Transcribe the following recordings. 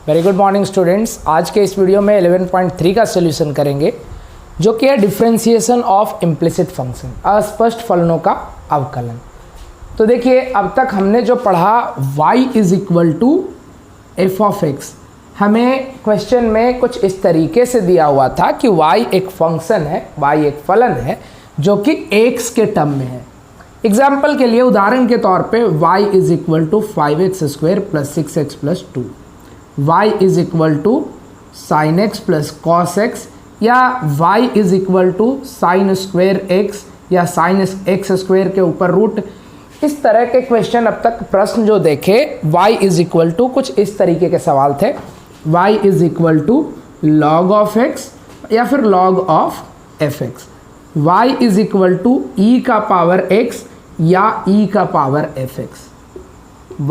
Very good morning students. आज के इस वीडियो में 11.3 का सोल्यूशन करेंगे जो कि है डिफरेंशिएशन ऑफ इम्प्लिसिट फंक्शन, अस्पष्ट फलनों का अवकलन। तो देखिए अब तक हमने जो पढ़ा y is equal to f of x, हमें क्वेश्चन में कुछ इस तरीके से दिया हुआ था कि y एक फंक्शन है, y एक फलन है जो कि x के टर्म में है। एग्जाम्पल के लिए उदाहरण के तौर पे y is equal to 5x² plus 6x plus 2, y is equal to sine x plus cos x, या y is equal to sine square x या साइन एक्स स्क्वेयर के ऊपर रूट। इस तरह के क्वेश्चन अब तक प्रश्न जो देखे y इज इक्वल टू कुछ इस तरीके के सवाल थे, y is equal to log of x या फिर log of f x, y is equal to e का पावर x या e का power f x,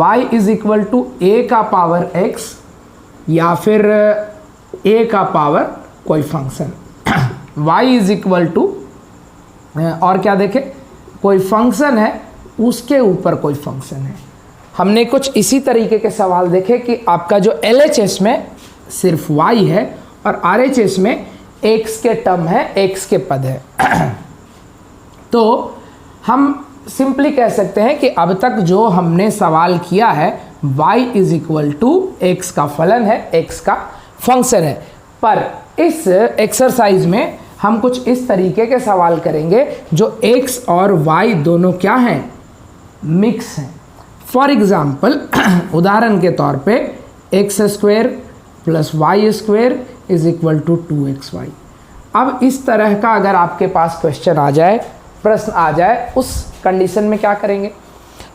y is equal to a का पावर x या फिर a का पावर कोई function, y is equal to और क्या देखें, कोई फंक्शन है उसके ऊपर कोई फंक्शन है। हमने कुछ इसी तरीके के सवाल देखे कि आपका जो LHS में सिर्फ y है और RHS में x के टर्म है, x के पद है। तो हम सिंपली कह सकते हैं कि अब तक जो हमने सवाल किया है y is equal to x का फलन है, x का फंक्शन है। पर इस एक्सरसाइज में हम कुछ इस तरीके के सवाल करेंगे जो x और y दोनों क्या हैं, मिक्स हैं। फॉर एग्जाम्पल उदाहरण के तौर पे x² plus y² is equal to 2xy। अब इस तरह का अगर आपके पास क्वेश्चन आ जाए, प्रश्न आ जाए, उस कंडीशन में क्या करेंगे?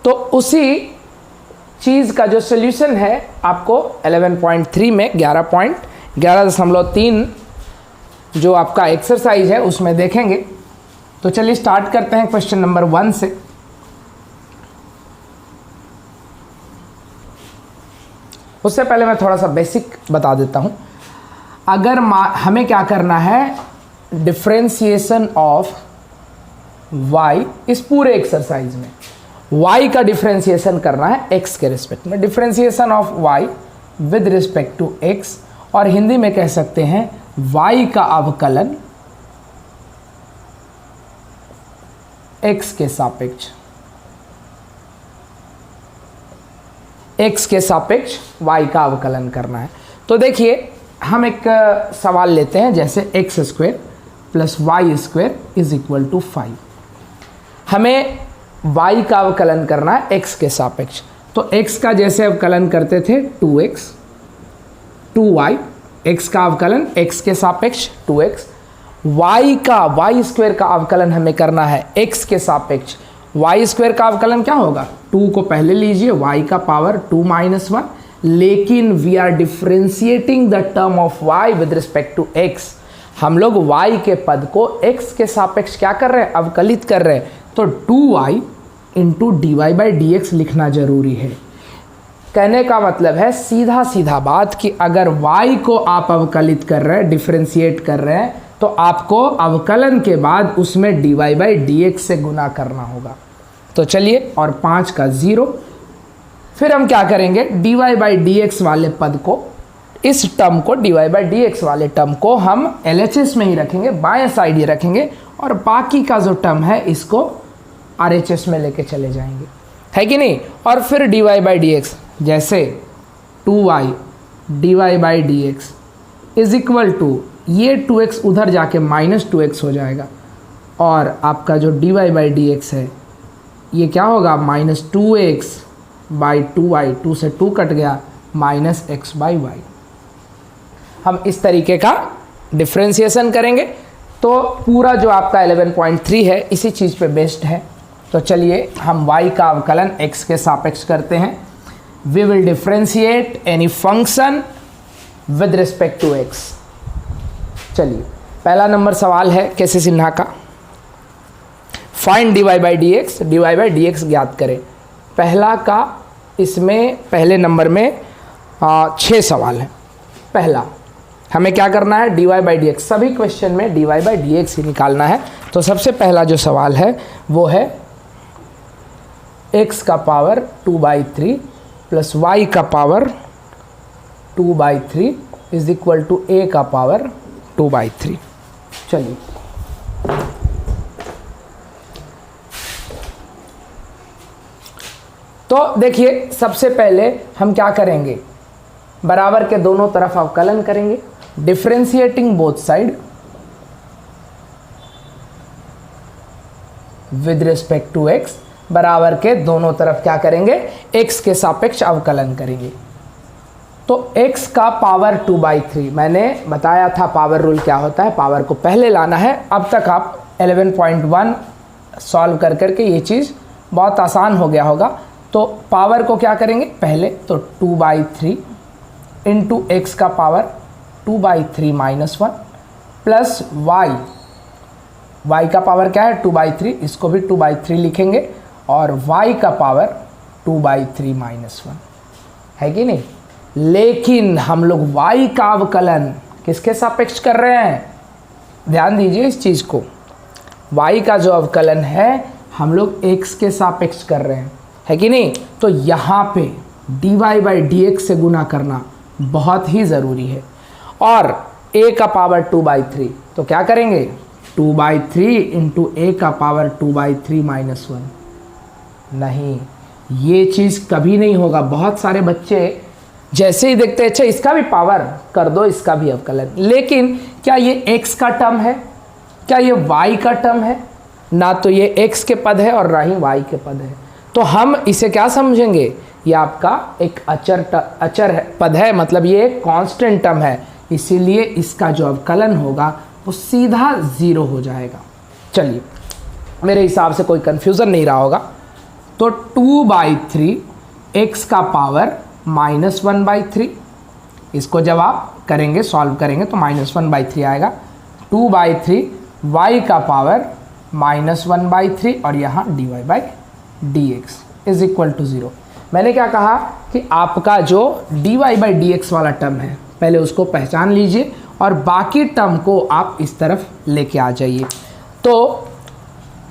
तो उसी चीज़ का जो सोल्यूशन है आपको 11.3 में 11.3 जो आपका एक्सरसाइज है उसमें देखेंगे। तो चलिए स्टार्ट करते हैं क्वेश्चन नंबर 1 से। उससे पहले मैं थोड़ा सा बेसिक बता देता हूं। अगर हमें क्या करना है, डिफरेंशिएशन ऑफ y इस पूरे एक्सरसाइज में y का डिफरेंशिएशन करना है x के रिस्पेक्ट में, differentiation of y with respect to x, और हिंदी में कह सकते हैं y का अवकलन x के सापेक्ष, x के सापेक्ष y का अवकलन करना है। तो देखिए हम एक सवाल लेते हैं, जैसे x² plus y² is equal to 5। हमें y का अवकलन करना है x के सापेक्ष। तो x का जैसे अवकलन करते थे 2x 2y, x का अवकलन x के सापेक्ष 2x, y स्क्वायर का अवकलन हमें करना है x के सापेक्ष। y स्क्वायर का अवकलन क्या होगा, 2 को पहले लीजिए, y का पावर 2 - 1, लेकिन we are differentiating the term of y with respect to x। हम लोग y के पद को x के सापेक्ष क्या कर रहे हैं, अवकलित कर रहे हैं। तो 2y इंटू dy/dx लिखना जरूरी है। कहने का मतलब है सीधा सीधा बात कि अगर y को आप अवकलित कर रहे हैं, डिफरेंशिएट कर रहे हैं, तो आपको अवकलन के बाद उसमें dy/dx से गुना करना होगा। तो चलिए, और 5 का 0। फिर हम क्या करेंगे, dy/dx वाले पद को, इस टर्म को, dy/dx वाले टर्म को हम LHS में ही रखेंगे, बाएं साइड ही रखेंगे, और बाकी का जो टर्म है इसको RHS में लेके चले जाएंगे, है कि नहीं। और फिर dy/dx, जैसे 2y dy/dx is equal to, ये 2x उधर जाके -2x हो जाएगा, और आपका जो dy/dx है ये क्या होगा, -2x/2y, 2 से 2 कट गया, -x/y। हम इस तरीके का डिफरेंशिएशन करेंगे। तो पूरा जो आपका 11.3 है इसी चीज़ पे बेस्ड है। तो चलिए हम y का अवकलन x के सापेक्ष करते हैं। We will differentiate any function with respect to x। चलिए पहला नंबर सवाल है कैसे सिन्हा का, फाइंड dy/dx, dy/dx ज्ञात करें। पहला का, इसमें पहले नंबर में 6 सवाल है। पहला हमें क्या करना है, dy/dx, सभी क्वेश्चन में dy/dx ही निकालना है। तो सबसे पहला जो सवाल है वो है x का पावर 2/3 प्लस y का power 2/3 is equal to a का पावर 2/3। चलिए तो देखिए सबसे पहले हम क्या करेंगे, बराबर के दोनों तरफ अवकलन करेंगे, differentiating both side with respect to x, बराबर के दोनों तरफ क्या करेंगे, x के सापेक्ष अवकलन करेंगे। तो x का पावर 2/3, मैंने बताया था पावर रूल क्या होता है, पावर को पहले लाना है। अब तक आप 11.1 सॉल्व कर करके ये चीज़ बहुत आसान हो गया होगा। तो पावर को क्या करेंगे पहले, तो 2/3 इंटू एक्स का पावर 2/3 - 1 प्लस y का पावर क्या है 2/3, इसको भी 2/3 लिखेंगे, और y का पावर 2/3 - 1 है कि नहीं। लेकिन हम लोग y का अवकलन किसके सापेक्ष कर रहे हैं, ध्यान दीजिए इस चीज़ को, y का जो अवकलन है हम लोग x के सापेक्ष कर रहे हैं, है कि नहीं। तो यहाँ पे dy/dx से गुना करना बहुत ही ज़रूरी है। और a का पावर 2/3, तो क्या करेंगे 2/3 इंटू a का पावर 2/3 - 1। नहीं, ये चीज़ कभी नहीं होगा। बहुत सारे बच्चे जैसे ही देखते हैं अच्छा इसका भी पावर कर दो, इसका भी अवकलन, लेकिन क्या ये x का टर्म है, क्या ये y का टर्म है, ना तो ये x के पद है और ना ही y के पद है। तो हम इसे क्या समझेंगे, ये आपका एक अचर पद है, मतलब ये एक कांस्टेंट टर्म है, इसीलिए इसका जो अवकलन होगा वो सीधा 0 हो जाएगा। चलिए मेरे हिसाब से कोई कन्फ्यूज़न नहीं रहा होगा। तो 2/3 x का पावर -1/3, इसको जब आप करेंगे सॉल्व करेंगे तो -1/3 आएगा। 2/3 y का पावर -1/3 और यहाँ dy/dx इज इक्वल टू 0। मैंने क्या कहा कि आपका जो dy/dx वाला टर्म है पहले उसको पहचान लीजिए और बाकी टर्म को आप इस तरफ लेके आ जाइए। तो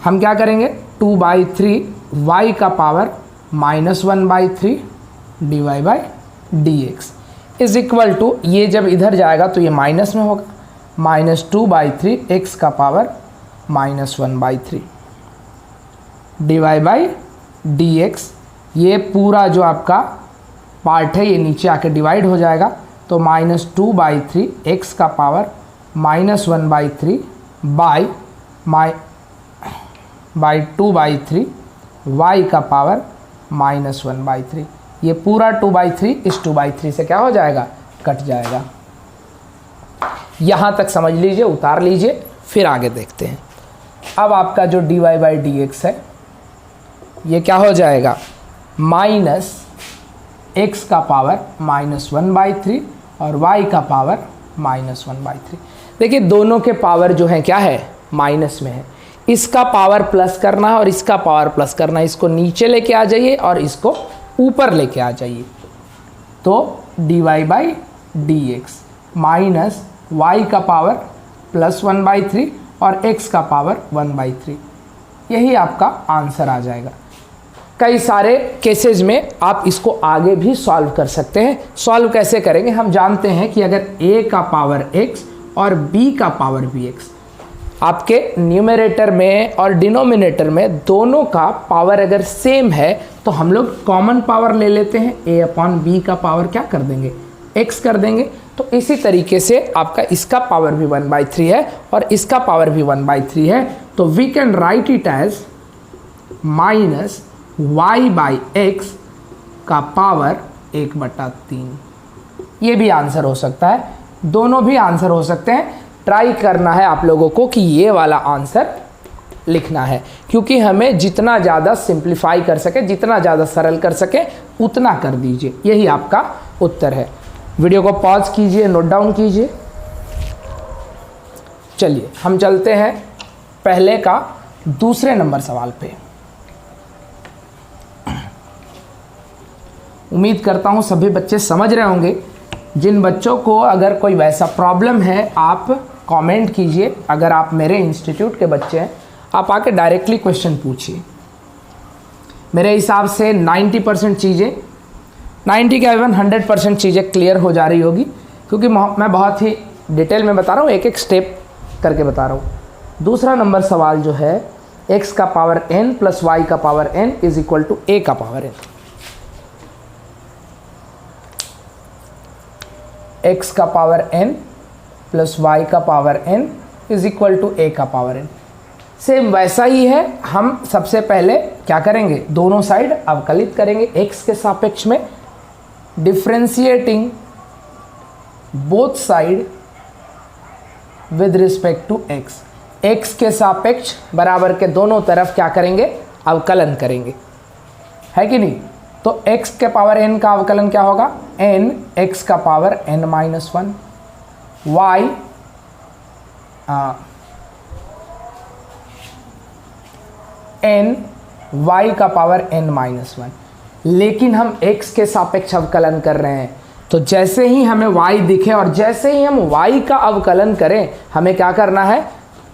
हम क्या करेंगे 2/3 y का power -1/3 dy/dx is equal to, ये जब इधर जाएगा तो ये माइनस में होगा, -2/3 x का पावर -1/3 dy/dx। ये पूरा जो आपका पार्ट है ये नीचे आके डिवाइड हो जाएगा, तो -2/3 x का पावर -1/3 बाई 2/3 y का पावर -1/3। ये पूरा 2/3 इस 2/3 से क्या हो जाएगा, कट जाएगा। यहाँ तक समझ लीजिए, उतार लीजिए, फिर आगे देखते हैं। अब आपका जो dy/dx है ये क्या हो जाएगा, -x का पावर -1/3 और y का पावर -1/3। देखिए दोनों के पावर जो है क्या है, माइनस में है। इसका पावर प्लस करना है और इसका पावर प्लस करना है, इसको नीचे लेके आ जाइए और इसको ऊपर लेके आ जाइए। तो dy/dx माइनस y का पावर +1/3 और x का पावर 1/3, यही आपका आंसर आ जाएगा। कई सारे केसेस में आप इसको आगे भी सॉल्व कर सकते हैं। सॉल्व कैसे करेंगे, हम जानते हैं कि अगर a का पावर x और b का पावर bx, आपके न्यूमरेटर में और डिनोमिनेटर में दोनों का पावर अगर सेम है तो हम लोग कॉमन पावर ले लेते हैं, a/b का पावर क्या कर देंगे, x कर देंगे। तो इसी तरीके से आपका इसका पावर भी 1/3 है और इसका पावर भी 1/3 है, तो we can write it as -y/x का पावर 1/3। ये भी आंसर हो सकता है, दोनों भी आंसर हो सकते हैं। ट्राई करना है आप लोगों को कि ये वाला आंसर लिखना है, क्योंकि हमें जितना ज़्यादा सिंप्लीफाई कर सके, जितना ज़्यादा सरल कर सके उतना कर दीजिए, यही आपका उत्तर है। वीडियो को पॉज कीजिए, नोट डाउन कीजिए। चलिए हम चलते हैं पहले का दूसरे नंबर सवाल पे। उम्मीद करता हूँ सभी बच्चे समझ रहे होंगे। जिन बच्चों को अगर कोई वैसा प्रॉब्लम है आप कमेंट कीजिए। अगर आप मेरे इंस्टीट्यूट के बच्चे हैं आप आके डायरेक्टली क्वेश्चन पूछिए। मेरे हिसाब से 90% चीज़ें 90 के इवन 100% चीज़ें क्लियर हो जा रही होगी, क्योंकि मैं बहुत ही डिटेल में बता रहा हूँ, एक एक स्टेप करके बता रहा हूँ। दूसरा नंबर सवाल जो है, x का पावर n प्लस y का power n is equal to a का पावर n। x का पावर n प्लस y का power n is equal to a का पावर n। सेम वैसा ही है, हम सबसे पहले क्या करेंगे, दोनों साइड अवकलित करेंगे x के सापेक्ष में, differentiating both side with respect to x। x के सापेक्ष बराबर के दोनों तरफ क्या करेंगे, अवकलन करेंगे, है कि नहीं। तो x के पावर n का अवकलन क्या होगा, n x का power n minus 1, y n y का पावर n माइनस 1। लेकिन हम x के सापेक्ष अवकलन कर रहे हैं, तो जैसे ही हमें y दिखे और जैसे ही हम y का अवकलन करें, हमें क्या करना है,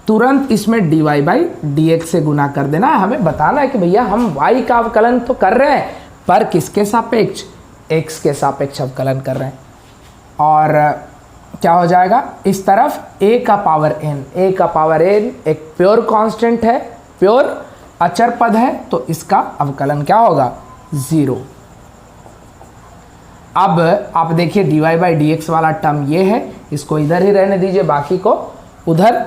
तुरंत इसमें dy बाई dx से गुना कर देना है। हमें बताना है कि भैया हम y का अवकलन तो कर रहे हैं, पर किसके सापेक्ष, x के सापेक्ष अवकलन कर रहे हैं। और क्या हो जाएगा, इस तरफ a का पावर n एक प्योर कांस्टेंट है, प्योर अचर पद है, तो इसका अवकलन क्या होगा, 0। अब आप देखिए dy बाई dx वाला टर्म ये है, इसको इधर ही रहने दीजिए, बाकी को उधर।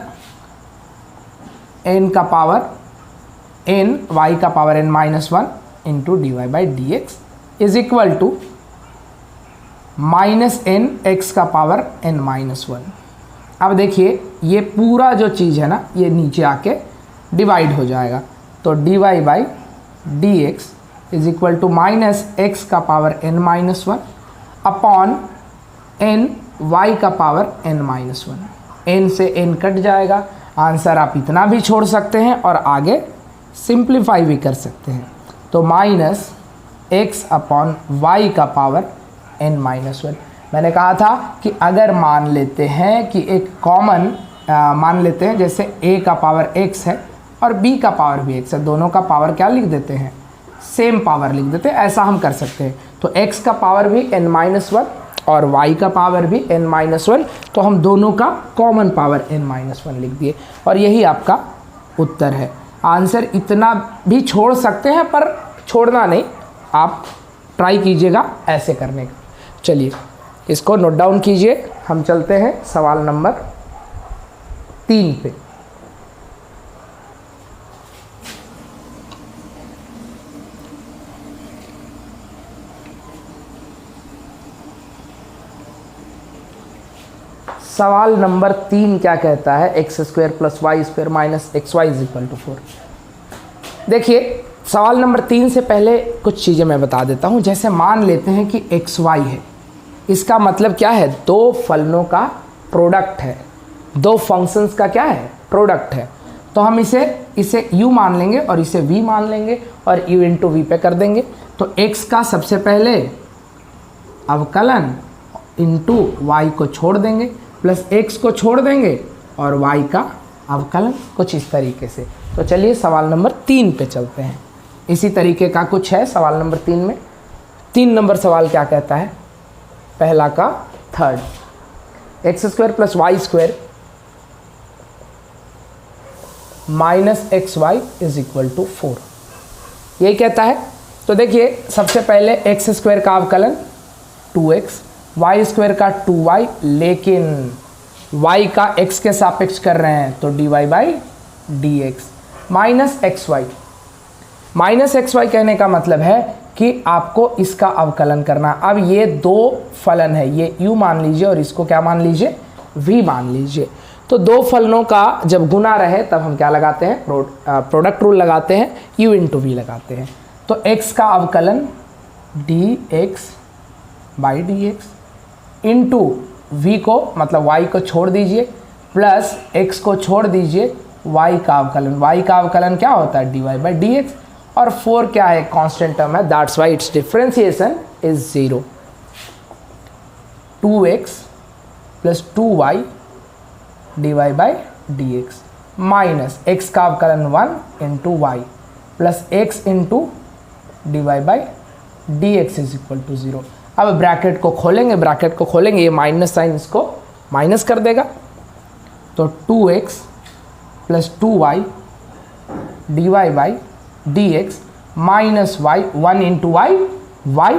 n का पावर n y का power n minus 1 into dy by dx is equal to minus n x का पावर n माइनस 1। अब देखिए ये पूरा जो चीज़ है ना, ये नीचे आके डिवाइड हो जाएगा, तो dy by dx is equal to minus x का power n minus 1 upon n y का पावर n माइनस 1। n से n कट जाएगा, आंसर आप इतना भी छोड़ सकते हैं और आगे सिंप्लीफाई भी कर सकते हैं। तो माइनस x अपॉन y का पावर n माइनस 1। मैंने कहा था कि अगर मान लेते हैं कि एक कॉमन मान लेते हैं, जैसे a का पावर x है और b का पावर भी x है, दोनों का पावर क्या लिख देते हैं, सेम पावर लिख देते हैं, ऐसा हम कर सकते हैं। तो x का पावर भी n माइनस 1 और y का पावर भी n माइनस 1, तो हम दोनों का कॉमन पावर n माइनस 1 लिख दिए, और यही आपका उत्तर है। आंसर इतना भी छोड़ सकते हैं, पर छोड़ना नहीं, आप ट्राई कीजिएगा ऐसे करने का। चलिए इसको नोट डाउन कीजिए, हम चलते हैं सवाल नंबर 3 पे। सवाल नंबर 3 क्या कहता है, x square plus y square minus x y is equal to 4। देखिए सवाल नंबर 3 से पहले कुछ चीज़ें मैं बता देता हूँ। जैसे मान लेते हैं कि एक्स वाई है, इसका मतलब क्या है, दो फलनों का प्रोडक्ट है, दो फंक्शंस का क्या है, प्रोडक्ट है। तो हम इसे u मान लेंगे और इसे v मान लेंगे और u इंटू वी पे कर देंगे। तो x का सबसे पहले अवकलन इंटू y को छोड़ देंगे, प्लस x को छोड़ देंगे और y का अवकलन, कुछ इस तरीके से। तो चलिए सवाल नंबर 3 पे चलते हैं। इसी तरीके का कुछ है सवाल नंबर 3 में। 3 नंबर सवाल क्या कहता है, पहला का third, x square plus y square minus x y is equal to 4, यही कहता है। तो देखिए सबसे पहले एक्स स्क्वायर का अवकलन 2x, वाई स्क्वायर का 2y, लेकिन y का x के सापेक्ष कर रहे हैं, तो dy by dx minus x y. Minus x y कहने का मतलब है कि आपको इसका अवकलन करना। अब ये दो फलन है, ये u मान लीजिए और इसको क्या मान लीजिए, v मान लीजिए। तो दो फलनों का जब गुना रहे तब हम क्या लगाते हैं, प्रोडक्ट रूल लगाते हैं, u इंटू वी लगाते हैं। तो x का अवकलन dx by dx into v को मतलब y को छोड़ दीजिए, प्लस x को छोड़ दीजिए, y का अवकलन, y का अवकलन क्या होता है, dy बाई dx, और 4 क्या है, कांस्टेंट टर्म है, that's why its differentiation is 0। 2x plus 2y dy by dx minus x का अवकलन 1 into y plus x into dy by dx is equal to 0। अब ब्रैकेट को खोलेंगे, ये माइनस साइन इसको माइनस कर देगा, तो 2x plus 2y dy by dx minus y 1 into y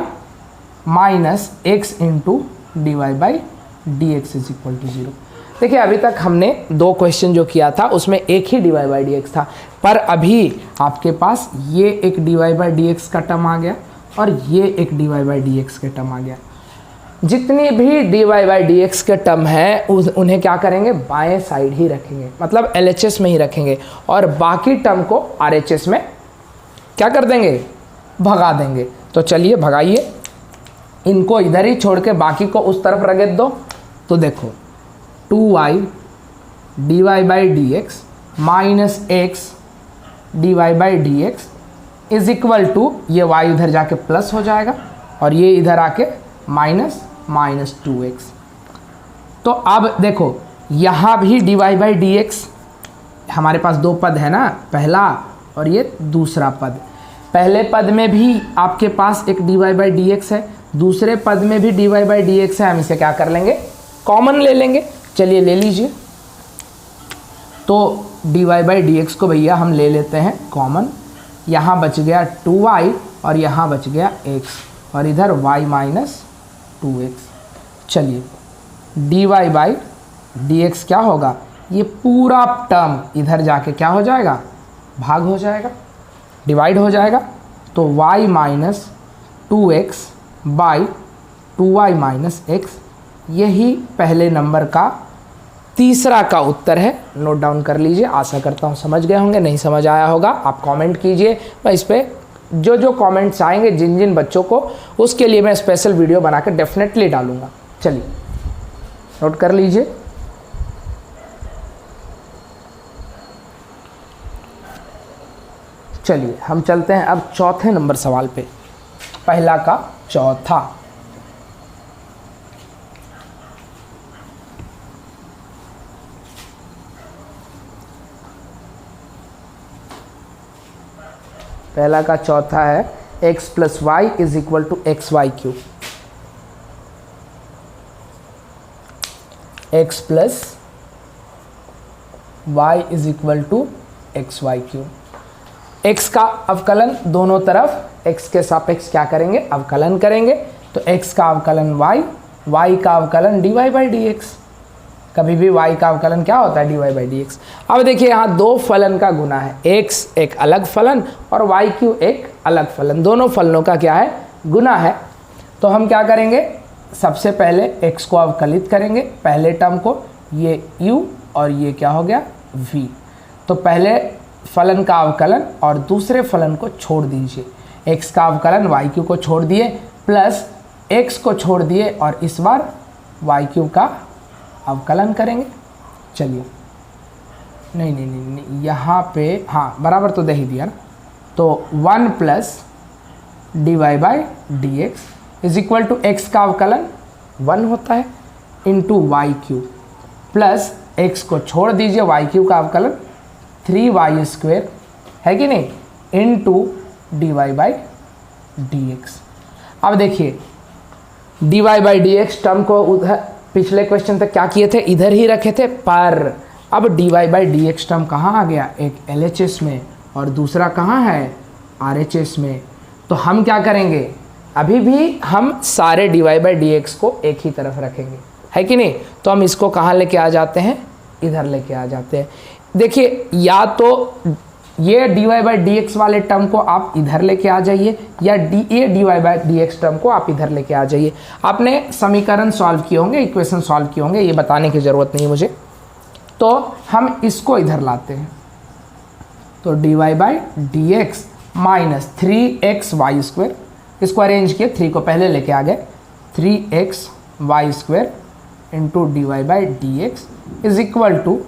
minus x into d y by d x is equal to 0। देखिए अभी तक हमने 2 क्वेश्चन जो किया था उसमें एक ही d y by d x था, पर अभी आपके पास ये एक d y by d x का टर्म आ गया और ये एक d y by d x का टर्म आ गया। जितनी भी d y by d x के टर्म है उन्हें क्या करेंगे, बाएं साइड ही रखेंगे, मतलब एल एच एस में ही रखेंगे, और बाकी टर्म को आर एच एस में क्या कर देंगे, भगा देंगे। तो चलिए भगाइए, इनको इधर ही छोड़ के बाकी को उस तरफ रगड़ दो। तो देखो 2y d y by d x minus x d y by d x is equal to, ये y इधर जाके प्लस हो जाएगा और ये इधर आके माइनस 2x। तो अब देखो यहाँ भी d y by d x, हमारे पास 2 पद है ना, पहला और ये दूसरा पद। पहले पद में भी आपके पास एक d y by d x है, दूसरे पद में भी d y by d x है। हम इसे क्या कर लेंगे, कॉमन ले लेंगे। चलिए ले लीजिए। तो d y by d x को भैया हम ले लेते हैं कॉमन। यहाँ बच गया 2y और यहाँ बच गया x और इधर y माइनस 2x। चलिए d y by d x क्या होगा, ये पूरा टर्म इधर जाके क्या हो जाएगा, भाग हो जाएगा, डिवाइड हो जाएगा। तो y minus 2x by 2y minus x, यही पहले नंबर का तीसरा का उत्तर है। नोट डाउन कर लीजिए। आशा करता हूँ समझ गए होंगे, नहीं समझ आया होगा आप कमेंट कीजिए। मैं इस पर जो कमेंट्स आएंगे जिन जिन बच्चों को, उसके लिए मैं स्पेशल वीडियो बना कर डेफिनेटली डालूंगा। चलिए नोट कर लीजिए। चलिए हम चलते हैं अब चौथे नंबर सवाल पे, पहला का चौथा। पहला का चौथा है x plus y is equal to x y cube. X plus y is equal to x y cube. x का अवकलन दोनों तरफ x के सापेक्ष क्या करेंगे, अवकलन करेंगे। तो x का अवकलन y, y का अवकलन d y by d x. कभी भी y का अवकलन क्या होता है, d y by d x. अब देखिए यहाँ 2 फलन का गुना है, x एक अलग फलन और y क्यूब एक अलग फलन, दोनों फलनों का क्या है, गुना है। तो हम क्या करेंगे, सबसे पहले x को अवकलित करेंगे, पहले टर्म को, ये u और ये क्या हो गया v। तो पहले फलन का अवकलन और दूसरे फलन को छोड़ दीजिए। x का अवकलन y क्यूब को छोड़ दिए, प्लस x को छोड़ दिए और इस बार y क्यूब का अवकलन करेंगे। चलिए नहीं, यहाँ पे हाँ बराबर तो दे ही दिया ना। तो 1 plus d y by d x is equal to x का अवकलन 1 होता है into y cube, plus x को छोड़ दीजिए, वाई क्यूब का अवकलन 3y स्क्वेयर है कि नहीं, into d y by d x. अब देखिए d y by d x term को उधर पिछले क्वेश्चन तक क्या किए थे, इधर ही रखे थे, पर अब d y by d x term कहाँ आ गया, एक एल एच एस में और दूसरा कहाँ है, आर एच एस में। तो हम क्या करेंगे, अभी भी हम सारे d y by d x को एक ही तरफ रखेंगे, है कि नहीं। तो हम इसको कहाँ लेके आ जाते हैं, इधर लेके आ जाते हैं। देखिए या तो ये d y by d x वाले टर्म को आप इधर लेके आ जाइए, या ये d y by d x term को आप इधर लेके आ जाइए। आपने समीकरण सॉल्व किए होंगे, इक्वेशन सॉल्व किए होंगे, ये बताने की ज़रूरत नहीं मुझे। तो हम इसको इधर लाते हैं, तो d y by d x minus 3x y square, इसको अरेंज किए, 3 को पहले लेके आ गए, 3x y square into d y by d x is equal to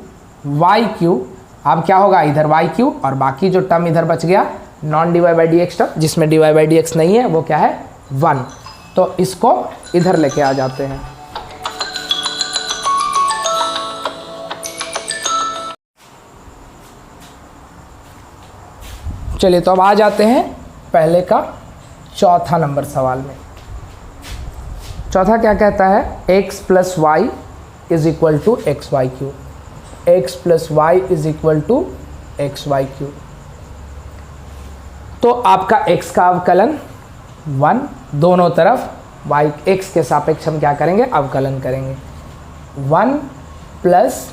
y cube. अब क्या होगा, इधर y क्यूब और बाकी जो टर्म इधर बच गया non d y by d x term, जिसमें d y by d x नहीं है, वो क्या है 1। तो इसको इधर लेके आ जाते हैं। चलिए तो अब आ जाते हैं पहले का चौथा नंबर सवाल में। चौथा क्या कहता है, x plus y is equal to x y cube, x plus y is equal to x y cube. तो आपका x का अवकलन 1, दोनों तरफ y x के सापेक्ष हम क्या करेंगे, अवकलन करेंगे। 1 plus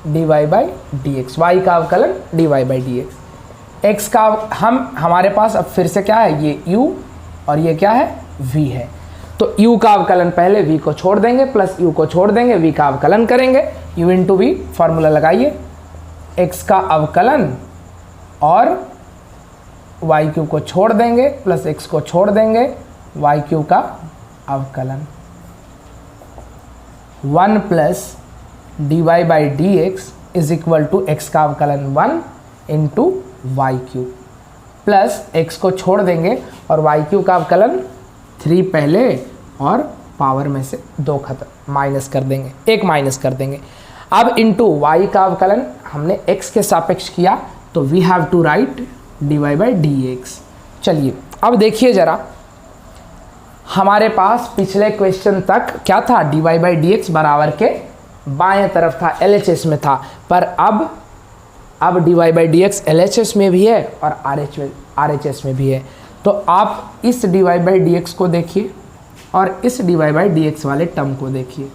d y by d x, y का अवकलन d y by d x. X का हमारे पास अब फिर से क्या है, ये u और ये क्या है, v है। तो u का अवकलन पहले v को छोड़ देंगे, प्लस u को छोड़ देंगे, v का अवकलन करेंगे, u इंटू वी फॉर्मूला लगाइए। x का अवकलन और वाई क्यू को छोड़ देंगे, प्लस x को छोड़ देंगे, वाई क्यू का अवकलन। 1 plus d y by d x is equal to x का अवकलन 1 into y cube, plus x को छोड़ देंगे और वाई क्यू का अवकलन 3 पहले और पावर में से 2 खत्म, माइनस कर देंगे, 1 माइनस कर देंगे। अब इंटू वाई का अवकलन हमने x के सापेक्ष किया, तो we have to write d y by d x. चलिए अब देखिए ज़रा, हमारे पास पिछले क्वेश्चन तक क्या था, d y by d x बराबर के बाएं तरफ था, LHS में था, पर अब d y by d x LHS में भी है और RHS में भी है। तो आप इस d y by d x को देखिए और इस d y by d x वाले टर्म को देखिए,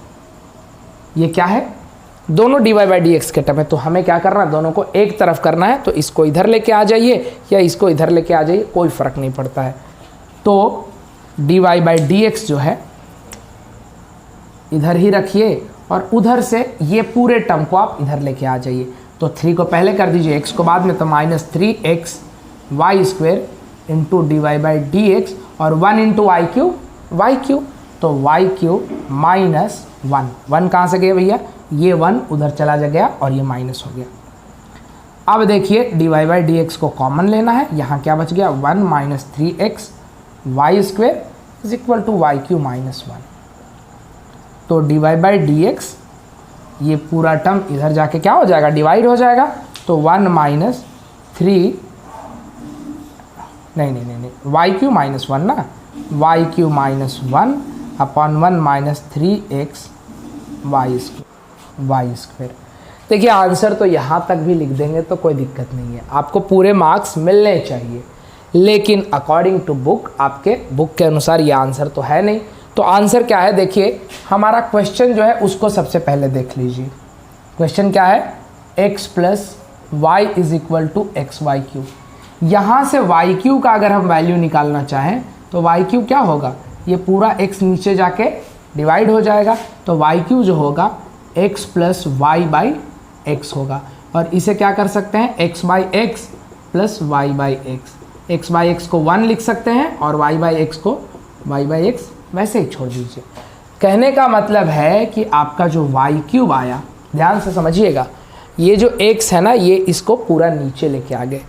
ये क्या है, दोनों d y by d x के टर्म है। तो हमें क्या करना है, दोनों को एक तरफ करना है। तो इसको इधर लेके आ जाइए या इसको इधर लेके आ जाइए, कोई फ़र्क नहीं पड़ता है। तो d y by d x जो है इधर ही रखिए और उधर से ये पूरे टर्म को आप इधर लेके आ जाइए। तो 3 को पहले कर दीजिए, x को बाद में, तो -3x y square into d y by d x और 1 इंटू वाई क्यू, तो वाई क्यू माइनस 1 कहाँ से गए भैया, ये 1 उधर चला गया और ये माइनस हो गया। अब देखिए d y by d x को कॉमन लेना है, यहाँ क्या बच गया, 1 minus 3x y square is equal to y cube minus 1। तो d y by d x ये पूरा टर्म इधर जाके क्या हो जाएगा, डिवाइड हो जाएगा। तो 1 माइनस 3 नहीं वाई क्यू माइनस 1 ना, y cube minus 1 upon 1 minus 3x y square. देखिए आंसर तो यहाँ तक भी लिख देंगे तो कोई दिक्कत नहीं है, आपको पूरे मार्क्स मिलने चाहिए, लेकिन अकॉर्डिंग टू बुक, आपके बुक के अनुसार ये आंसर तो है नहीं। तो आंसर क्या है, देखिए हमारा क्वेश्चन जो है उसको सबसे पहले देख लीजिए। क्वेश्चन क्या है, x plus y is equal to x y cube. यहाँ से वाई क्यू का अगर हम वैल्यू निकालना चाहें तो वाई क्यू क्या होगा, ये पूरा x नीचे जाके डिवाइड हो जाएगा। तो वाई क्यू जो होगा x plus y by x होगा, और इसे क्या कर सकते हैं, x by x plus y by x. X by x को 1 लिख सकते हैं और y बाई एक्स को y बाई एक्स वैसे ही छोड़ दीजिए। कहने का मतलब है कि आपका जो वाई क्यूब आया, ध्यान से समझिएगा, ये जो x है ना, ये इसको पूरा नीचे लेके आ गए।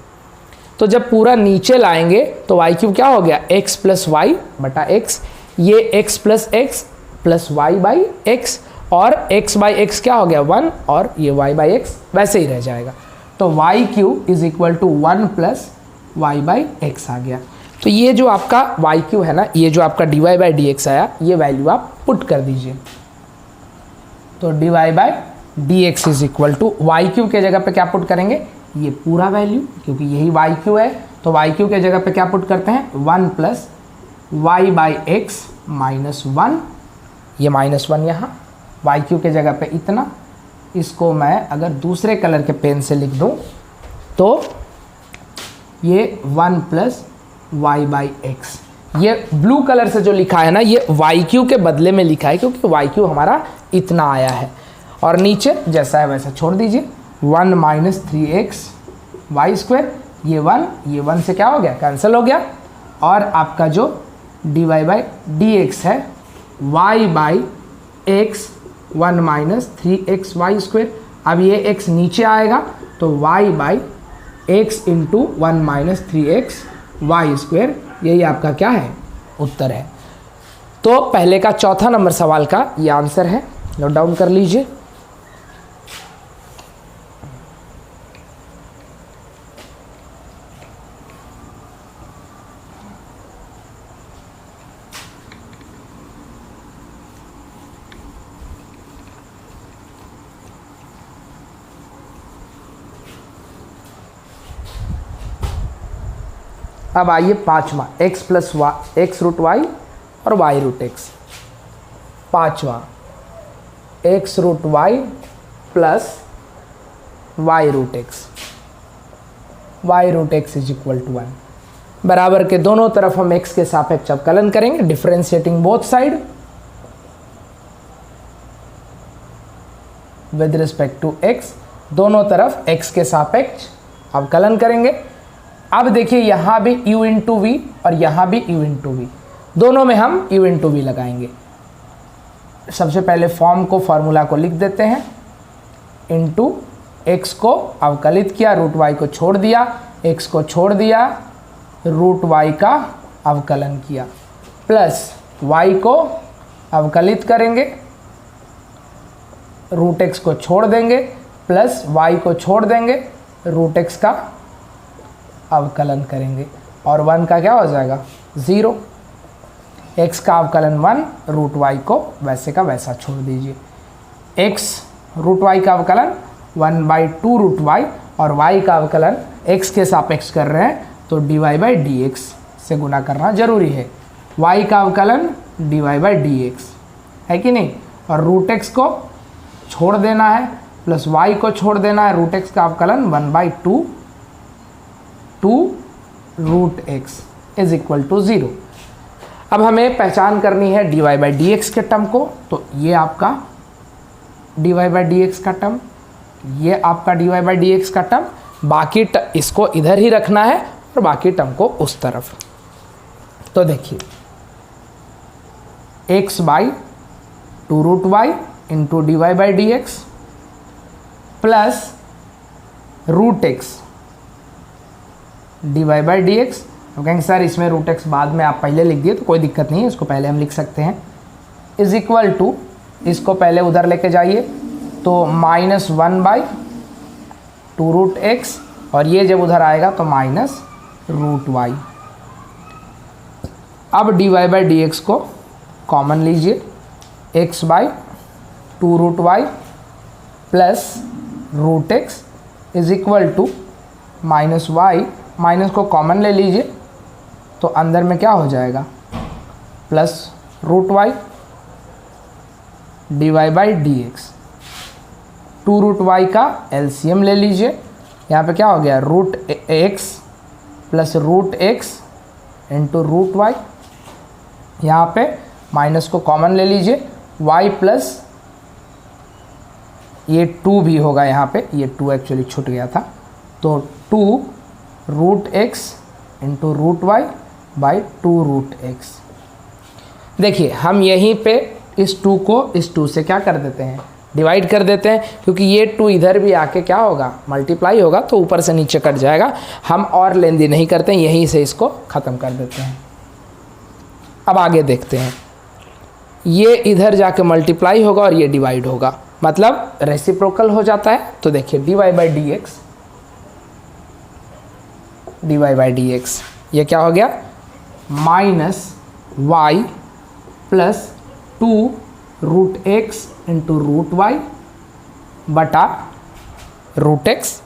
तो जब पूरा नीचे लाएंगे तो वाई क्यूब क्या हो गया, x प्लस वाई बटा एक्स, ये x plus x plus y by x, और x बाई एक्स क्या हो गया 1, और ये y बाई एक्स वैसे ही रह जाएगा। तो y cube is equal to 1 plus y by x आ गया। तो ये जो आपका वाई क्यू है ना, ये जो आपका d y by d x आया, ये वैल्यू आप पुट कर दीजिए। तो d y by d x is equal to y cube के जगह पे क्या पुट करेंगे, ये पूरा वैल्यू, क्योंकि यही वाई क्यू है। तो वाई क्यू के जगह पे क्या पुट करते हैं, 1 plus y by x minus 1, ये -1 यहाँ, वाई क्यू के जगह पे इतना। इसको मैं अगर दूसरे कलर के पेन से लिख दूँ तो ये 1 प्लस वाई बाई एक्स, ये ब्लू कलर से जो लिखा है ना, ये वाई क्यू के बदले में लिखा है, क्योंकि वाई क्यू हमारा इतना आया है। और नीचे जैसा है वैसा छोड़ दीजिए, 1 माइनस 3x वाई स्क्वेयर, ये 1 से क्या हो गया, कैंसिल हो गया। और आपका जो d y by d x है, y by x 1 minus 3x y square. अब ये x नीचे आएगा तो y by x into 1 minus 3x y square, यही आपका क्या है, उत्तर है। तो पहले का चौथा नंबर सवाल का ये आंसर है, नोट डाउन कर लीजिए। अब आइए पांचवा, x plus x root y और y रूट एक्स। पांचवा x root y plus y root x, y root x is equal to 1। बराबर के दोनों तरफ हम x के सापेक्ष अवकलन करेंगे, differentiating both side with respect to x। दोनों तरफ x के सापेक्ष अवकलन करेंगे। अब देखिए यहाँ भी u इंटू वी और यहाँ भी u इंटू वी, दोनों में हम u इंटू वी लगाएंगे। सबसे पहले फॉर्मूला को लिख देते हैं, इंटू x को अवकलित किया, रूट y को छोड़ दिया, x को छोड़ दिया, रूट y का अवकलन किया, प्लस y को अवकलित करेंगे, रूट x को छोड़ देंगे, प्लस y को छोड़ देंगे, रूट x का अवकलन करेंगे, और 1 का क्या हो जाएगा 0। x का अवकलन 1, रूट y को वैसे का वैसा छोड़ दीजिए। x रूट y का अवकलन 1/2 रूट y और y का अवकलन x के सापेक्ष कर रहे हैं तो dy/dx से गुना करना जरूरी है। y का अवकलन dy/dx है कि नहीं, और रूट x को छोड़ देना है, प्लस y को छोड़ देना है, रूट x का अवकलन 1/2 to root x is equal to 0। अब हमें पहचान करनी है dy/dx के टर्म को, तो ये आपका dy/dx का टर्म, ये आपका dy/dx का टर्म, बाकी इसको इधर ही रखना है और बाकी टर्म को उस तरफ। तो देखिए x/2 root y into dy/dx plus root x dy/dx। हम कहेंगे सर इसमें रूट x बाद में आप पहले लिख दिए तो कोई दिक्कत नहीं है, इसको पहले हम लिख सकते हैं, इज इक्वल टू, इसको पहले उधर लेके जाइए तो -1/2 रूट x, और ये जब उधर आएगा तो माइनस रूट y। अब dy/dx को कॉमन लीजिए, x/2 root y plus root x is equal to minus y, minus को कॉमन ले लीजिए तो अंदर में क्या हो जाएगा plus root y dy/dx। 2 root y का एलसीएम ले लीजिए, यहाँ पे क्या हो गया root x plus root x into root y, यहाँ पे माइनस को कॉमन ले लीजिए, y प्लस ये 2 भी होगा, यहाँ पे ये 2 एक्चुअली छूट गया था, तो 2 root x into root y बाई 2 रूट x। देखिए हम यहीं पे इस 2 को इस 2 से क्या कर देते हैं डिवाइड कर देते हैं, क्योंकि ये 2 इधर भी आके क्या होगा मल्टीप्लाई होगा तो ऊपर से नीचे कट जाएगा। हम और लेंदी नहीं करते हैं, यहीं से इसको ख़त्म कर देते हैं। अब आगे देखते हैं, ये इधर जाके मल्टीप्लाई होगा और ये डिवाइड होगा, मतलब रेसिप्रोकल हो जाता है। तो देखिए dy/dx ये क्या हो गया -y plus 2 root x into root y बटा रूट x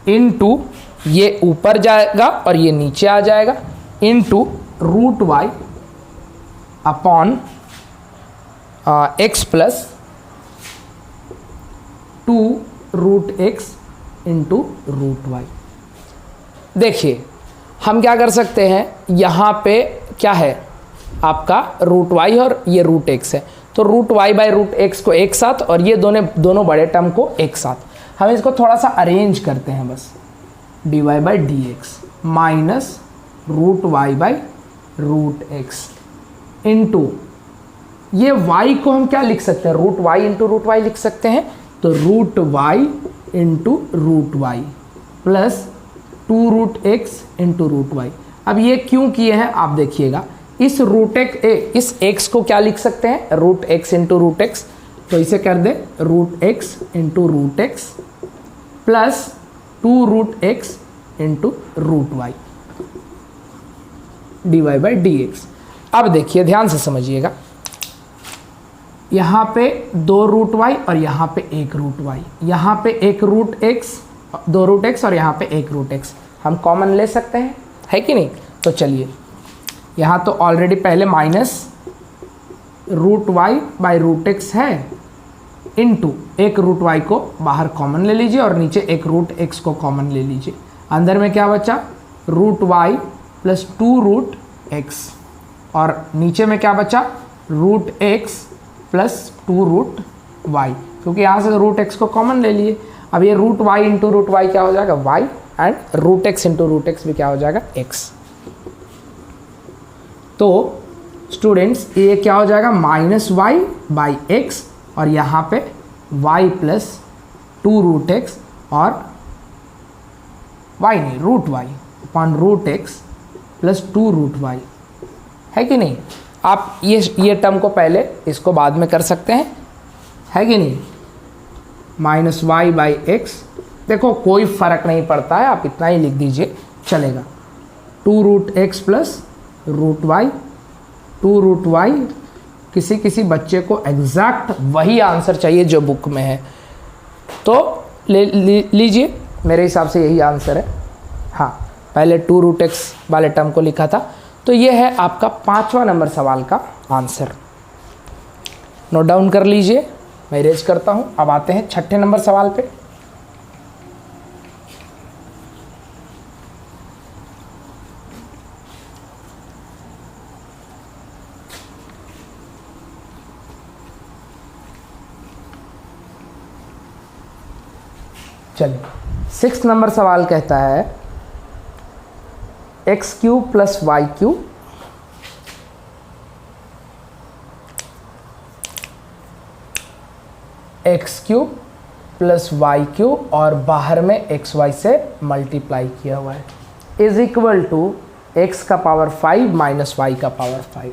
इंटू ये ऊपर जाएगा और ये नीचे आ जाएगा into root y upon x plus 2 root x into root y। देखिए हम क्या कर सकते हैं, यहाँ पे क्या है आपका रूट y और ये रूट x है, तो root y by root x को एक साथ और ये दोनों बड़े टर्म को एक साथ हम इसको थोड़ा सा अरेंज करते हैं बस, dy/dx minus root y by root x into ये y को हम क्या लिख सकते हैं, root y into root y लिख सकते हैं, तो root y into root y plus 2 root x into root y। अब ये क्यों किए हैं आप देखिएगा, इस इस x को क्या लिख सकते हैं root x into root x, तो इसे कर दे root x into root x plus 2 root x into root y dy/dx। अब देखिए ध्यान से समझिएगा, यहाँ पे 2 रूट y और यहाँ पे 1 रूट y, यहाँ पे 1 रूट x 2 रूट x और यहाँ पे 1 रूट x। हम कॉमन ले सकते हैं, है कि नहीं। तो चलिए यहाँ तो ऑलरेडी पहले minus root y by root x है, इनटू एक रूट वाई को बाहर कॉमन ले लीजिए और नीचे एक रूट एक्स को कॉमन ले लीजिए। अंदर में क्या बचा, root y plus 2 root x, और नीचे में क्या बचा, root x plus 2 root y, क्योंकि यहाँ से रूट एक्स को कॉमन ले लिए। अब ये root y into root y क्या हो जाएगा, y, and root x into root x भी क्या हो जाएगा, एक्स। तो स्टूडेंट्स ये क्या हो जाएगा, माइनस वाई बाई एक्स, और यहाँ पे y प्लस 2 रूट एक्स, और y नहीं root y upon root x plus 2 root y, है कि नहीं। आप ये टर्म को पहले, इसको बाद में कर सकते हैं, है कि नहीं। माइनस वाई बाई एक्स, देखो कोई फर्क नहीं पड़ता है, आप इतना ही लिख दीजिए चलेगा। 2 root x plus root y, 2 root y. किसी किसी बच्चे को एग्जैक्ट वही आंसर चाहिए जो बुक में है, तो लीजिए, मेरे हिसाब से यही आंसर है। हाँ, पहले 2 रूट एक्स वाले टर्म को लिखा था, तो ये है आपका 5वां नंबर सवाल का आंसर। नोट डाउन कर लीजिए, मैं इरेज करता हूँ। अब आते हैं 6ठे नंबर सवाल पे। चलिए 6 नंबर सवाल कहता है x cube plus y cube x cube plus y cube और बाहर में एक्स वाई से मल्टीप्लाई किया हुआ है इज इक्वल टू एक्स का पावर 5 माइनस वाई का पावर 5।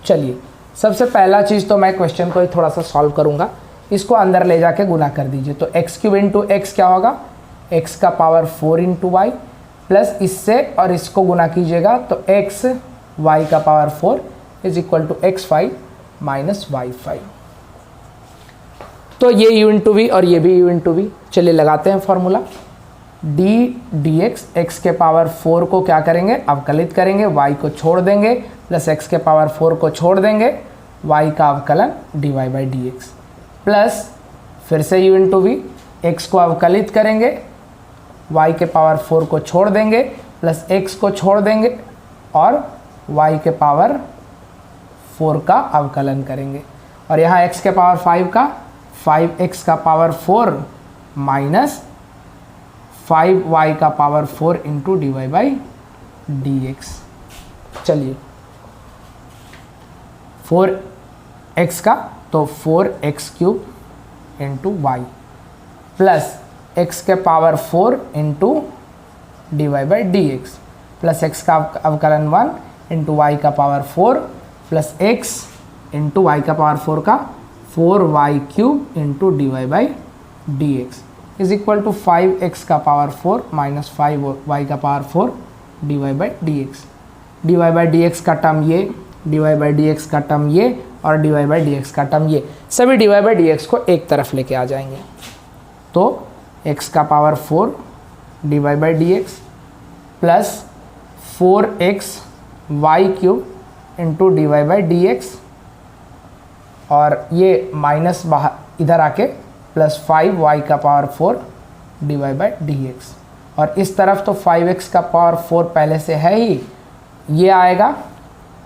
चलिए सबसे पहला चीज़ तो मैं क्वेश्चन को ही थोड़ा सा सॉल्व करूंगा, इसको अंदर ले जाके गुना कर दीजिए। तो एक्स क्यूब इंटू एक्स क्या होगा, एक्स का पावर 4 इंटू वाई, प्लस इससे और इसको गुना कीजिएगा तो एक्स वाई का power 4 is equal to x 5 minus y 5। तो ये u इंटू वी और ये भी u इंटू वी। चलिए लगाते हैं फॉर्मूला, d dx, x के पावर 4 को क्या करेंगे, अवकलित करेंगे, y को छोड़ देंगे, प्लस x के पावर 4 को छोड़ देंगे, y का अवकलन dy by d x, plus फिर से u इंटू वी, x को अवकलित करेंगे, y के पावर 4 को छोड़ देंगे, प्लस x को छोड़ देंगे और y के पावर 4 का अवकलन करेंगे। और यहाँ x के पावर 5 का 5x का पावर 4 माइनस 5y का power 4 into d y by d x. चलिए 4x का तो 4x cube into y plus x के power 4 into d y by d x plus x का अवकलन 1 इंटू वाई का power 4 plus x into y का power 4 का 4y cube into d y by d x is equal to 5x का power 4 minus 5y का power 4 d y by d x. D y by d x का term ये, d y by d x का term ये और d y by d x का term ये, सभी d y by d x को एक तरफ लेके आ जाएंगे। तो x का power 4 d y by d x plus 4x y cube into d y by d x और ये माइनस बाहर इधर आके प्लस 5y का power 4 d y by d x. और इस तरफ तो 5x का पावर 4 पहले से है ही, ये आएगा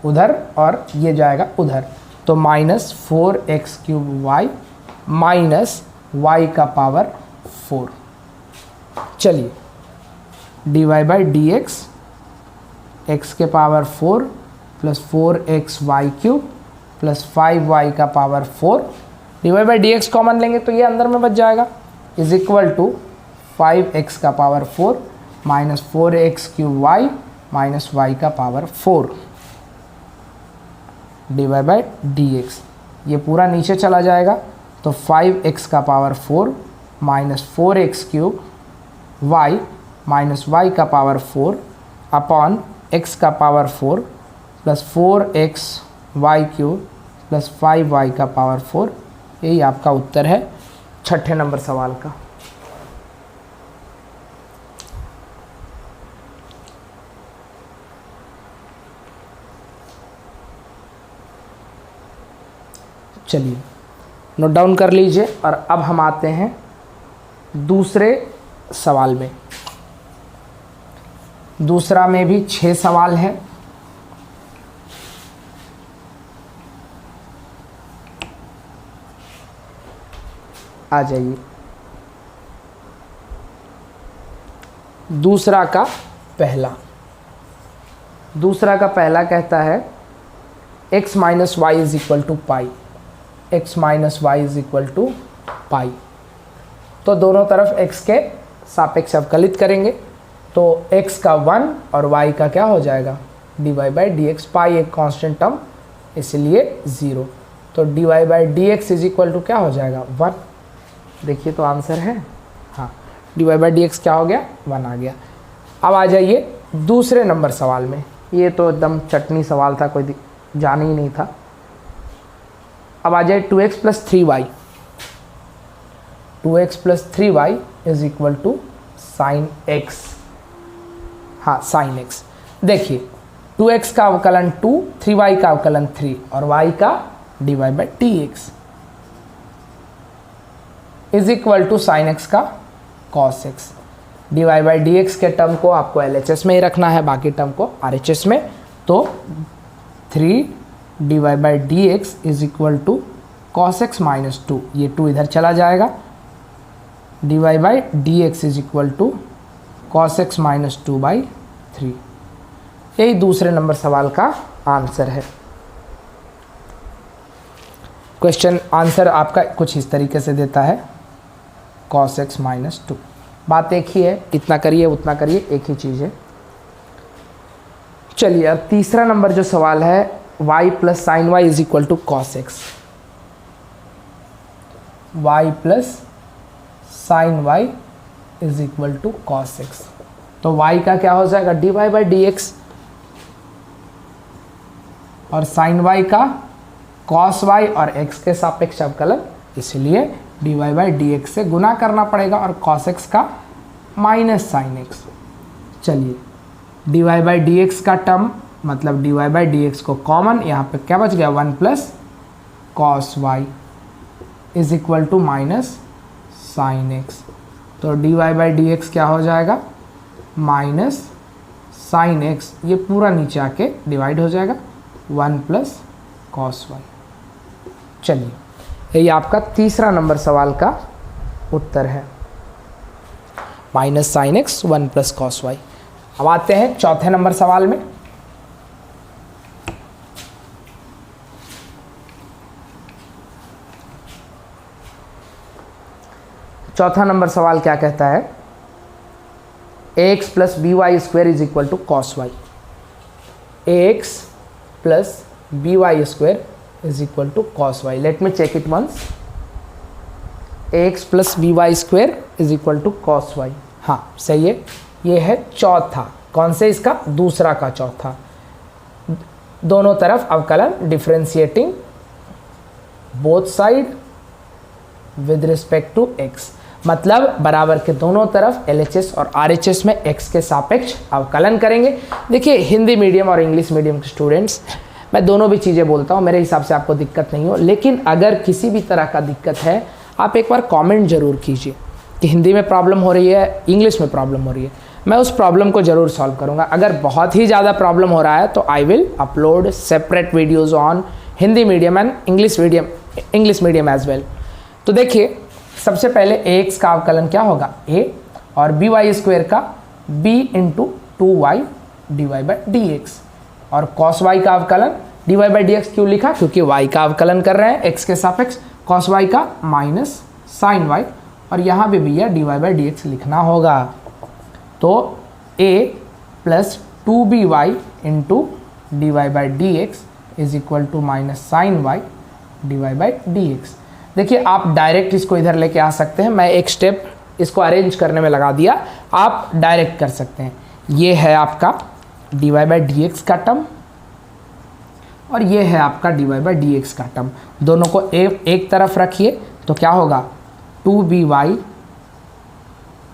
उधर और ये जाएगा उधर, तो minus 4x cube y minus y का पावर 4। चलिए d y by d x, x के power 4 plus 4x y cube plus 5y का power 4 d y by d x common लेंगे तो ये अंदर में बच जाएगा इज इक्वल टू 5x का power 4 minus 4x cube y minus y का power 4 d y by d x. ये पूरा नीचे चला जाएगा तो 5x का power 4 minus 4x cube y minus y का पावर 4 अपॉन x का power 4 plus 4x y cube plus 5y का पावर 4। यही आपका उत्तर है 6ठे नंबर सवाल का। चलिए नोट डाउन कर लीजिए। और अब हम आते हैं दूसरे सवाल में। दूसरा में भी 6 सवाल है। आ जाइए। दूसरा का पहला कहता है x minus y is equal to pi, x minus y is equal to pi. तो दोनों तरफ x के सापेक्ष अवकलित करेंगे, तो x का 1 और y का क्या हो जाएगा dy by d x. Pi एक कांस्टेंट टर्म इसलिए 0, तो dy by d x is equal to क्या हो जाएगा 1। देखिए तो आंसर है हाँ, dy बाई डी एक्स क्या हो गया 1 आ गया। अब आ जाइए दूसरे नंबर सवाल में। ये तो एकदम चटनी सवाल था, कोई जान ही नहीं था। अब आ जाए 2x plus 3y, 2x plus 3y is equal to sine x। हाँ साइन x। देखिए 2x का अवकलन 2, 3y का अवकलन 3 और y का dy by d x is equal to sine x का cos x। dy by d x के टर्म को आपको LHS में ही रखना है, बाकी टर्म को RHS में। तो 3 dy by d x is equal to cos x minus 2, ये 2 इधर चला जाएगा। dy by d x is equal to cos x minus 2 by 3। यही दूसरे नंबर सवाल का आंसर है। क्वेश्चन आंसर आपका कुछ इस तरीके से देता है कॉस x माइनस 2। बात एक ही है, इतना करिए उतना करिए, एक ही चीज़ है। चलिए अब तीसरा नंबर जो सवाल है y plus sine y is equal to cos x, y plus sine y is equal to cos x. तो y का क्या हो जाएगा dy बाई डी एक्स और साइन y का कॉस y और x के सापेक्ष अवकलन, इसलिए dy बाई डी एक्स से गुना करना पड़ेगा और cos x का माइनस साइन x। चलिए dy बाई डी एक्स का टर्म मतलब dy बाई डी एक्स को कॉमन, यहाँ पे क्या बच गया 1 plus cos y is equal to minus sine x. तो dy बाई डी एक्स क्या हो जाएगा माइनस साइन एक्स, ये पूरा नीचे आके डिवाइड हो जाएगा 1 प्लस कॉस वाई। चलिए यही आपका तीसरा नंबर सवाल का उत्तर है, minus sine x 1 plus cos y. अब आते हैं चौथे नंबर सवाल में। चौथा नंबर सवाल क्या कहता है ax plus b y square is equal to cos y. ax plus b y square is equal to cos y. Let me check it once. ax plus b y square is equal to cos y. हाँ सही है, ये है चौथा। कौन से इसका दूसरा का चौथा। दोनों तरफ अवकलन differentiating both side with respect to x, मतलब बराबर के दोनों तरफ LHS और RHS में x के सापेक्ष अवकलन करेंगे। देखिए हिंदी मीडियम और इंग्लिश मीडियम के स्टूडेंट्स, मैं दोनों भी चीज़ें बोलता हूँ, मेरे हिसाब से आपको दिक्कत नहीं हो। लेकिन अगर किसी भी तरह का दिक्कत है आप एक बार कमेंट जरूर कीजिए कि हिंदी में प्रॉब्लम हो रही है, इंग्लिश में प्रॉब्लम हो रही है। मैं उस प्रॉब्लम को ज़रूर सॉल्व करूँगा। अगर बहुत ही ज़्यादा प्रॉब्लम हो रहा है तो I will upload separate videos on Hindi medium and English medium as well. तो देखिए सबसे पहले ax का अवकलन क्या होगा a और बी वाई स्क्वेयर का b into 2y dy by d x और cos y का अवकलन dy बाई डी एक्स। क्यों लिखा? क्योंकि y का अवकलन कर रहे हैं x के सापेक्ष, cos y का माइनस साइन y, और यहाँ भी भैया dy बाई डी एक्स लिखना होगा। तो a plus 2by into dy by d x is equal to minus sine y dy by d x. देखिए आप डायरेक्ट इसको इधर लेके आ सकते हैं, मैं एक स्टेप इसको अरेंज करने में लगा दिया, आप डायरेक्ट कर सकते हैं। ये है आपका dy बाई डी एक्स का टर्म और ये है आपका dy बाई डी एक्स का टर्म। दोनों को एक तरफ रखिए तो क्या होगा 2by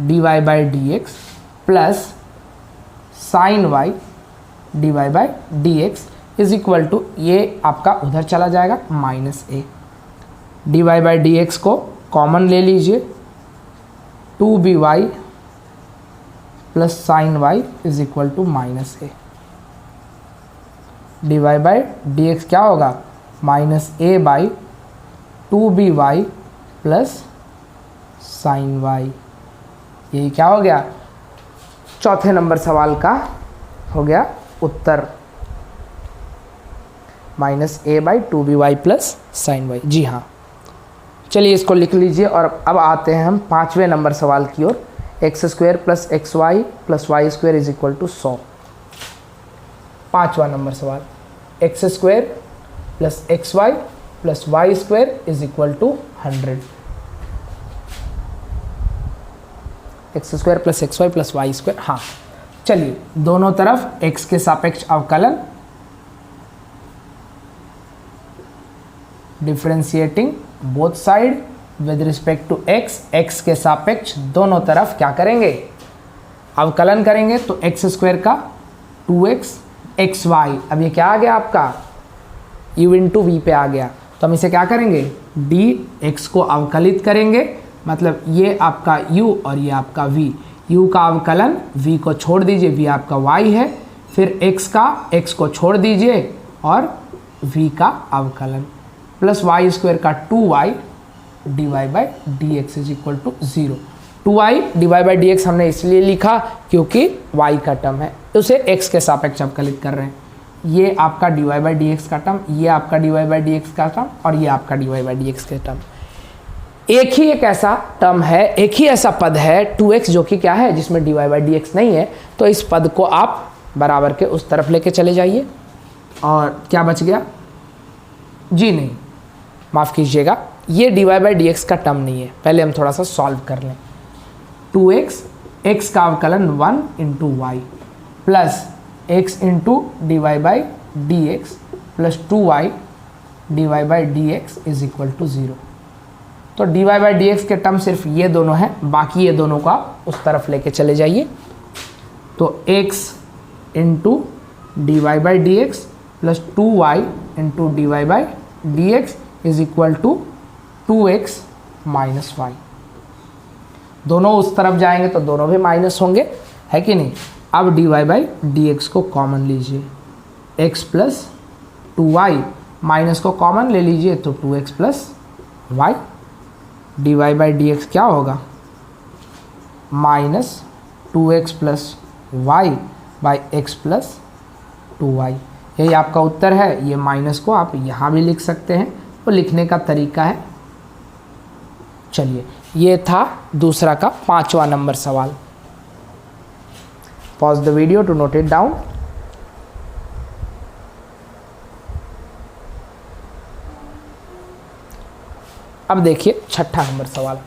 dy by d x plus sine y dy by d x is equal to, ये आपका उधर चला जाएगा minus a। D y by d x को कॉमन ले लीजिए, 2by plus sine y is equal to minus a. D y by d x क्या होगा, minus a by 2by plus sine y. ये क्या हो गया, चौथे नंबर सवाल का हो गया उत्तर, minus a by 2by plus sine y. जी हाँ, चलिए इसको लिख लीजिए। और अब आते हैं हम पाँचवें नंबर सवाल की ओर। X square plus x y plus y square is equal to 100। पाँचवा नंबर सवाल, x square plus x y plus y square is equal to 100। X square plus x y plus y square, हाँ चलिए दोनों तरफ x के सापेक्ष अवकलन, differentiating both side with respect to x, x के सापेक्ष दोनों तरफ क्या करेंगे, अवकलन करेंगे। तो एक्स स्क्वायर का 2x एक्स वाई, अब ये क्या आ गया आपका u इंटू वी पे आ गया, तो हम इसे क्या करेंगे, dx को अवकलित करेंगे, मतलब ये आपका u और ये आपका v, u का अवकलन v को छोड़ दीजिए, v आपका y है, फिर x का x को छोड़ दीजिए और v का अवकलन प्लस वाई स्क्वायर का 2y d y by d x is equal to 0। 2y d y by d x हमने इसलिए लिखा क्योंकि y का टर्म है, उसे x के सापेक्ष अवकलित कर रहे हैं। ये आपका d y by d x का टर्म, ये आपका d y by d x का टर्म और ये आपका d y by d x का टर्म। एक ही एक ऐसा टर्म है, एक ही ऐसा पद है 2x जो कि क्या है, जिसमें d y by d x नहीं है, तो इस पद को आप बराबर के उस तरफ लेके चले जाइए। और क्या बच गया, जी नहीं माफ़ कीजिएगा, ये d y by d x का टर्म नहीं है, पहले हम थोड़ा सा सॉल्व कर लें। 2x x का अवकलन 1 into y plus x into d y by d x plus 2y d y by d x is equal to 0। तो d y by d x के टर्म सिर्फ ये दोनों हैं, बाकी ये दोनों को आप उस तरफ लेके चले जाइए। तो x into d y by d x plus 2y into d y by d x is equal to 2x minus y. दोनों उस तरफ जाएंगे तो दोनों भी माइनस होंगे, है कि नहीं। अब d y by d x को कॉमन लीजिए, x प्लस 2y, माइनस को कॉमन ले लीजिए तो 2x plus y. D y by d x क्या होगा, minus 2x plus y by x plus 2y। यही आपका उत्तर है। ये माइनस को आप यहाँ भी लिख सकते हैं, वो लिखने का तरीका है। चलिए ये था दूसरा का पांचवा नंबर सवाल। Pause the video to note it down. अब देखिए छठा नंबर सवाल।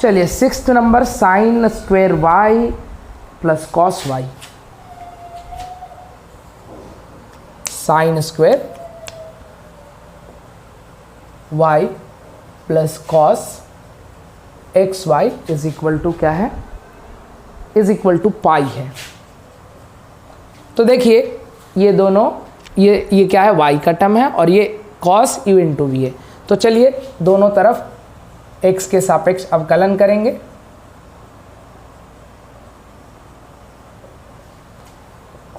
चलिए sixth number, sine square y plus cos y. Sine square y plus cos x y is equal to क्या है, इज इक्वल टू पाई है। तो देखिए ये दोनों, ये क्या है, वाई का टर्म है और ये कॉस यू इंटू वी है। तो चलिए दोनों तरफ x के सापेक्ष अवकलन करेंगे।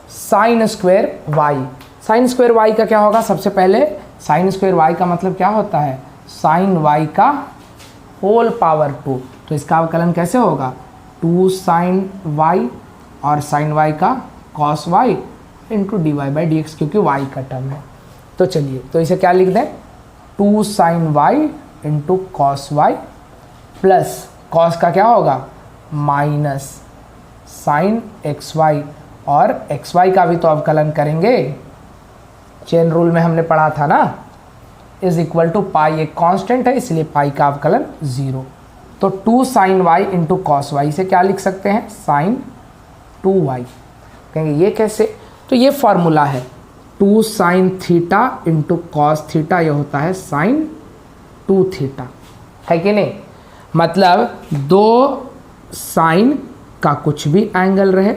Sine square y, sine square y का क्या होगा, सबसे पहले साइन स्क्वायर y का मतलब क्या होता है, साइन y का होल पावर 2। तो इसका अवकलन कैसे होगा, 2 साइन y और साइन y का cos y into d y by d x, क्योंकि y का टर्म है। तो चलिए तो इसे क्या लिख दें, 2 sine y into cos y plus cos का क्या होगा, माइनस साइन एक्स वाई, और एक्स वाई का भी तो अवकलन करेंगे, चेन रूल में हमने पढ़ा था ना, इज इक्वल टू पाई, एक कांस्टेंट है इसलिए पाई का अवकलन 0। तो 2 sine y into cos y से क्या लिख सकते हैं, साइन 2y। कहेंगे ये कैसे, तो ये फॉर्मूला है, 2 sine theta into cos theta, ये होता है साइन 2 थीटा, है कि नहीं। मतलब 2 साइन का कुछ भी एंगल रहे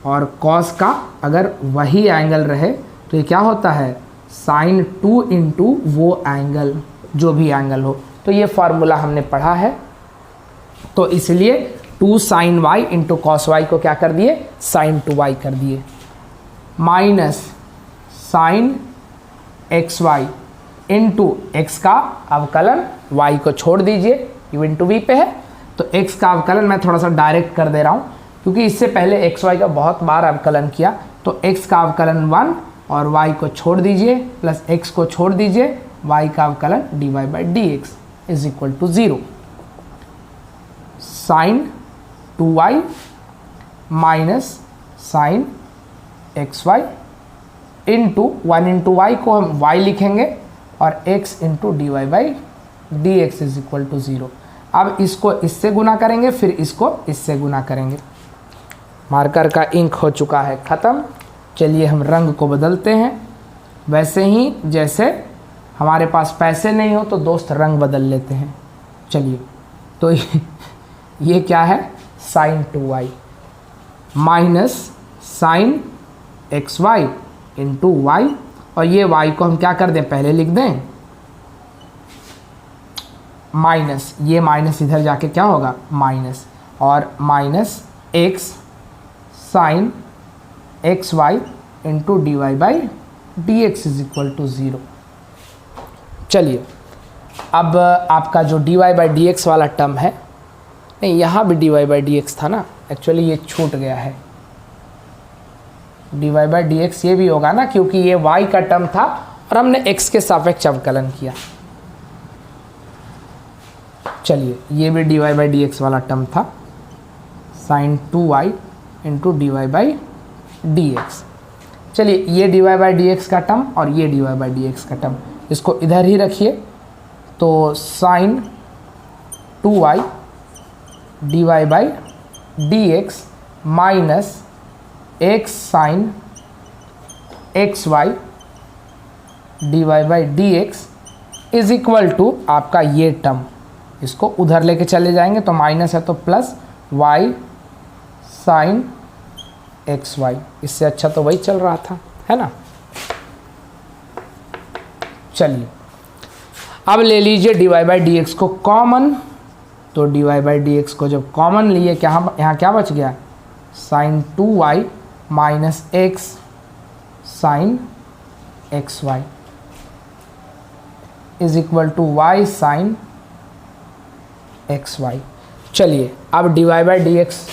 और कॉस का अगर वही एंगल रहे तो ये क्या होता है, साइन 2 इंटू वो एंगल, जो भी एंगल हो। तो ये फार्मूला हमने पढ़ा है, तो इसलिए 2 sine y into cos y को क्या कर दिए, साइन 2y कर दिए, minus sine x y into x का अवकलन, y को छोड़ दीजिए, u इंटू वी पे है, तो x का अवकलन मैं थोड़ा सा डायरेक्ट कर दे रहा हूँ क्योंकि इससे पहले एक्स वाई का बहुत बार अवकलन किया। तो x का अवकलन 1 और y को छोड़ दीजिए प्लस x को छोड़ दीजिए, y का अवकलन dy by d x is equal to 0, sine 2y minus sine x y into 1 into y को हम y लिखेंगे और x into d y by d x is equal to 0। अब इसको इससे गुना करेंगे, फिर इसको इससे गुना करेंगे। मार्कर का इंक हो चुका है ख़त्म। चलिए हम रंग को बदलते हैं, वैसे ही जैसे हमारे पास पैसे नहीं हो तो दोस्त रंग बदल लेते हैं। चलिए, तो ये क्या है, sine 2y minus sine x y into y, और ये y को हम क्या कर दें, पहले लिख दें माइनस, ये माइनस इधर जाके क्या होगा माइनस, और minus x sine x y into d y by d x is equal to 0। चलिए, अब आपका जो d y by d x वाला टर्म है, नहीं यहाँ भी d y by d x था ना, एक्चुअली ये छूट गया है, d y by d x ये भी होगा ना, क्योंकि ये y का टर्म था और हमने x के सापेक्ष अवकलन किया। चलिए, ये भी d y by d x वाला टर्म था, sine 2y into d y by d x. चलिए, ये d y by d x का टर्म और ये d y by d x का टर्म, इसको इधर ही रखिए, तो sine 2y d y by d x minus x sine x y d y by d x is equal to आपका ये टर्म, इसको उधर लेके चले जाएंगे तो माइनस है तो plus y sine x y, इससे अच्छा तो वही चल रहा था, है ना। चलिए, अब ले लीजिए d y by d x को कॉमन, तो d y by d x को जब कॉमन लिए, क्या यहाँ क्या बच गया, sine 2y minus x sine x y is equal to y sine x y. चलिए, अब d y by d x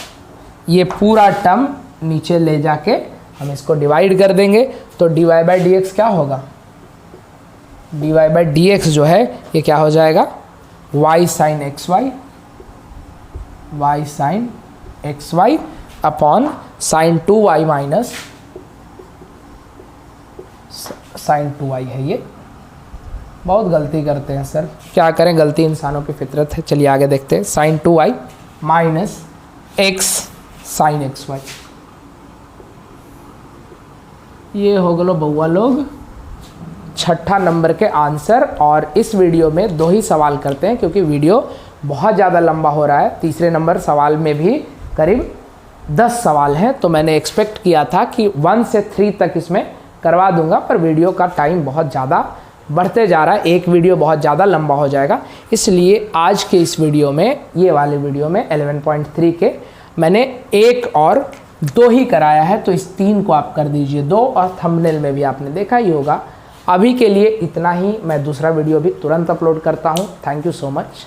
ये पूरा टर्म नीचे ले जाके हम इसको डिवाइड कर देंगे, तो d y by d x क्या होगा, d y by d x जो है ये क्या हो जाएगा, y sine x y, y sine x y upon sine 2y minus sine 2y है। ये बहुत गलती करते हैं सर, क्या करें, गलती इंसानों की फितरत है। चलिए आगे देखते हैं, sine 2y minus x sine x y, ये हो गलो बउआ लोग 6ठा नंबर के आंसर। और इस वीडियो में 2 ही सवाल करते हैं क्योंकि वीडियो बहुत ज़्यादा लंबा हो रहा है। तीसरे नंबर सवाल में भी करीब 10 सवाल हैं, तो मैंने एक्सपेक्ट किया था कि 1 से 3 तक इसमें करवा दूंगा, पर वीडियो का टाइम बहुत ज़्यादा बढ़ते जा रहा है, एक वीडियो बहुत ज़्यादा लंबा हो जाएगा। इसलिए आज के इस वीडियो में, ये वाले वीडियो में 11.3 के मैंने 1 और 2 ही कराया है, तो इस 3 को आप कर दीजिए 2, और थंबनेल में भी आपने देखा ही होगा। अभी के लिए इतना ही, मैं दूसरा वीडियो भी तुरंत अपलोड करता हूँ। Thank you so much.